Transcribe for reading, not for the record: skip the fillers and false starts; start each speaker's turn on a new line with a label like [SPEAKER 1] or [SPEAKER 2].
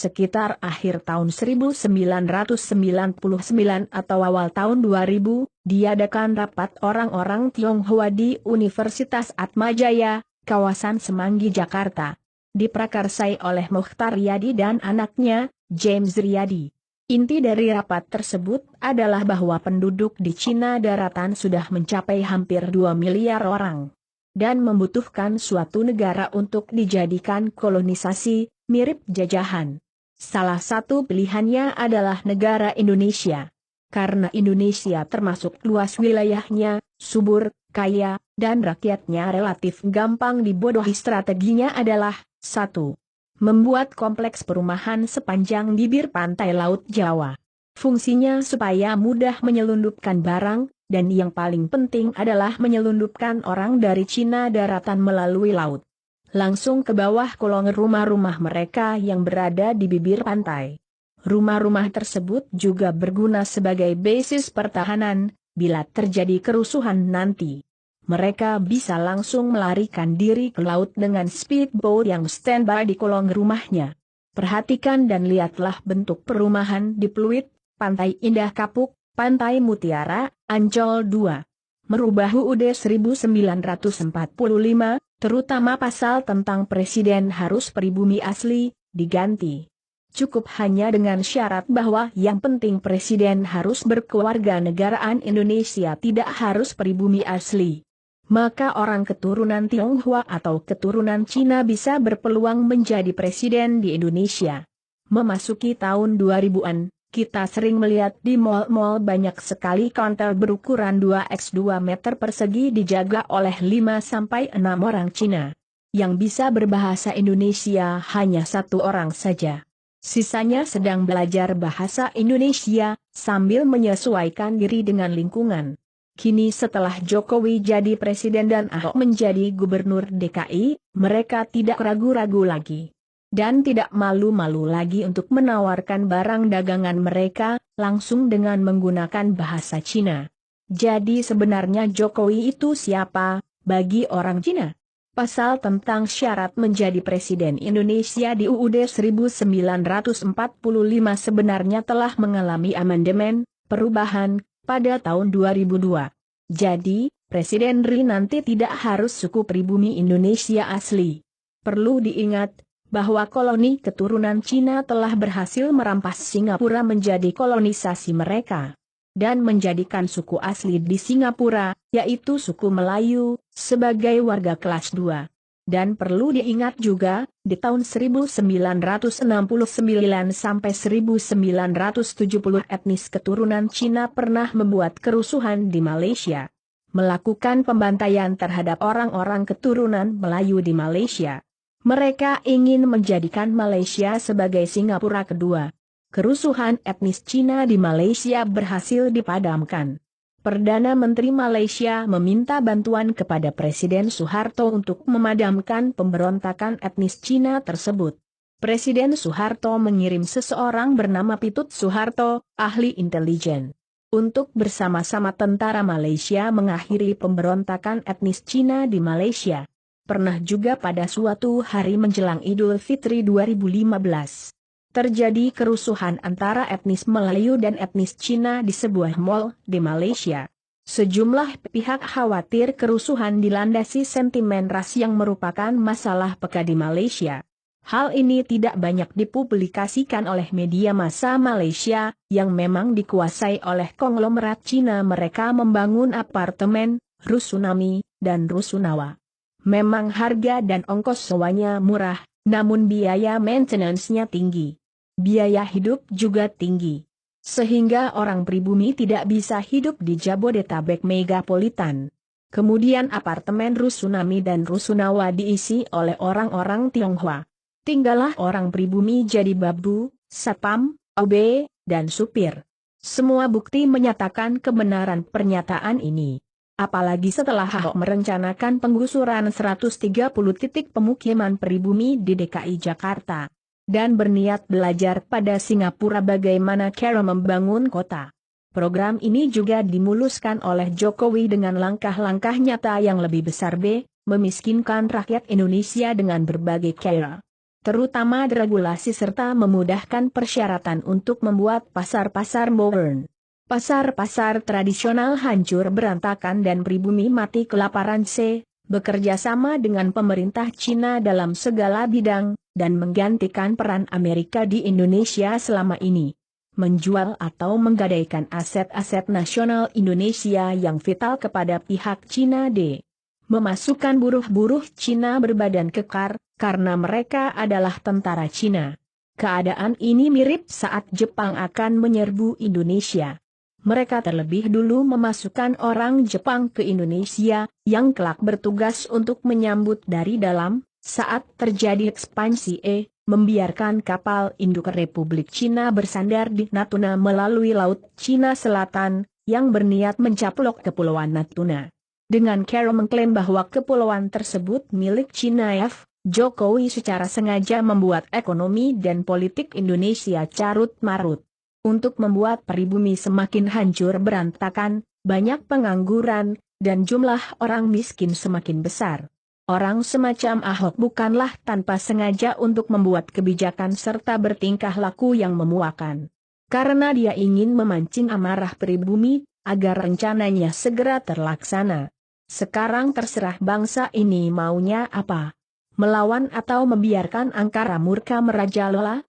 [SPEAKER 1] sekitar akhir tahun 1999 atau awal tahun 2000, diadakan rapat orang-orang Tionghoa di Universitas Atmajaya, kawasan Semanggi, Jakarta. Diprakarsai oleh Mukhtar Riyadi dan anaknya, James Riyadi. Inti dari rapat tersebut adalah bahwa penduduk di Cina daratan sudah mencapai hampir 2 miliar orang. Dan membutuhkan suatu negara untuk dijadikan kolonisasi, mirip jajahan. Salah satu pilihannya adalah negara Indonesia. Karena Indonesia termasuk luas wilayahnya, subur, kaya, dan rakyatnya relatif gampang dibodohi. Strateginya adalah 1. Membuat kompleks perumahan sepanjang bibir pantai Laut Jawa. Fungsinya supaya mudah menyelundupkan barang, dan yang paling penting adalah menyelundupkan orang dari Cina daratan melalui laut. Langsung ke bawah kolong rumah-rumah mereka yang berada di bibir pantai. Rumah-rumah tersebut juga berguna sebagai basis pertahanan, bila terjadi kerusuhan nanti. Mereka bisa langsung melarikan diri ke laut dengan speedboat yang standby di kolong rumahnya. Perhatikan dan lihatlah bentuk perumahan di Pluit, Pantai Indah Kapuk, Pantai Mutiara, Ancol 2. Merubah UUD 1945, terutama pasal tentang presiden harus pribumi asli, diganti. Cukup hanya dengan syarat bahwa yang penting presiden harus berkewarganegaraan Indonesia, tidak harus pribumi asli. Maka orang keturunan Tionghoa atau keturunan Cina bisa berpeluang menjadi presiden di Indonesia. Memasuki tahun 2000-an, kita sering melihat di mal-mal banyak sekali konter berukuran 2x2 meter persegi dijaga oleh 5-6 orang Cina. Yang bisa berbahasa Indonesia hanya 1 orang saja. Sisanya sedang belajar bahasa Indonesia, sambil menyesuaikan diri dengan lingkungan. Kini setelah Jokowi jadi presiden dan Ahok menjadi gubernur DKI, mereka tidak ragu-ragu lagi. Dan tidak malu-malu lagi untuk menawarkan barang dagangan mereka, langsung dengan menggunakan bahasa Cina. Jadi sebenarnya Jokowi itu siapa, bagi orang Cina? Pasal tentang syarat menjadi presiden Indonesia di UUD 1945 sebenarnya telah mengalami amandemen, perubahan, pada tahun 2002. Jadi, Presiden RI nanti tidak harus suku pribumi Indonesia asli. Perlu diingat, bahwa koloni keturunan Cina telah berhasil merampas Singapura menjadi kolonisasi mereka. Dan menjadikan suku asli di Singapura, yaitu suku Melayu, sebagai warga kelas 2. Dan perlu diingat juga, di tahun 1969 sampai 1970 etnis keturunan Cina pernah membuat kerusuhan di Malaysia. Melakukan pembantaian terhadap orang-orang keturunan Melayu di Malaysia. Mereka ingin menjadikan Malaysia sebagai Singapura kedua. Kerusuhan etnis Cina di Malaysia berhasil dipadamkan. Perdana Menteri Malaysia meminta bantuan kepada Presiden Soeharto untuk memadamkan pemberontakan etnis Cina tersebut. Presiden Soeharto mengirim seseorang bernama Pitut Soeharto, ahli intelijen, untuk bersama-sama tentara Malaysia mengakhiri pemberontakan etnis Cina di Malaysia. Pernah juga pada suatu hari menjelang Idul Fitri 2015. Terjadi kerusuhan antara etnis Melayu dan etnis Cina di sebuah mal di Malaysia. Sejumlah pihak khawatir kerusuhan dilandasi sentimen ras yang merupakan masalah peka di Malaysia. Hal ini tidak banyak dipublikasikan oleh media massa Malaysia, yang memang dikuasai oleh konglomerat Cina. Mereka membangun apartemen, rusunami, dan rusunawa. Memang harga dan ongkos sewanya murah, namun biaya maintenance-nya tinggi. Biaya hidup juga tinggi. Sehingga orang pribumi tidak bisa hidup di Jabodetabek megapolitan. Kemudian apartemen rusunami dan rusunawa diisi oleh orang-orang Tionghoa. Tinggallah orang pribumi jadi babu, satpam, OB, dan supir. Semua bukti menyatakan kebenaran pernyataan ini. Apalagi setelah Ahok merencanakan penggusuran 130 titik pemukiman pribumi di DKI Jakarta. Dan berniat belajar pada Singapura bagaimana cara membangun kota. Program ini juga dimuluskan oleh Jokowi dengan langkah-langkah nyata yang lebih besar memiskinkan rakyat Indonesia dengan berbagai cara. terutama deregulasi serta memudahkan persyaratan untuk membuat pasar-pasar modern. Pasar-pasar tradisional hancur berantakan dan pribumi mati kelaparan. Bekerja sama dengan pemerintah Cina dalam segala bidang, dan menggantikan peran Amerika di Indonesia selama ini. Menjual atau menggadaikan aset-aset nasional Indonesia yang vital kepada pihak Cina. Memasukkan buruh-buruh Cina berbadan kekar, karena mereka adalah tentara Cina. Keadaan ini mirip saat Jepang akan menyerbu Indonesia. Mereka terlebih dulu memasukkan orang Jepang ke Indonesia, yang kelak bertugas untuk menyambut dari dalam, saat terjadi ekspansi membiarkan kapal induk Republik Cina bersandar di Natuna melalui Laut Cina Selatan, yang berniat mencaplok Kepulauan Natuna. Dengan cara mengklaim bahwa kepulauan tersebut milik Cina, Jokowi secara sengaja membuat ekonomi dan politik Indonesia carut-marut. Untuk membuat pribumi semakin hancur berantakan, banyak pengangguran, dan jumlah orang miskin semakin besar. Orang semacam Ahok bukanlah tanpa sengaja untuk membuat kebijakan serta bertingkah laku yang memuakan. Karena dia ingin memancing amarah pribumi, agar rencananya segera terlaksana. Sekarang terserah bangsa ini maunya apa. Melawan atau membiarkan angkara murka merajalela?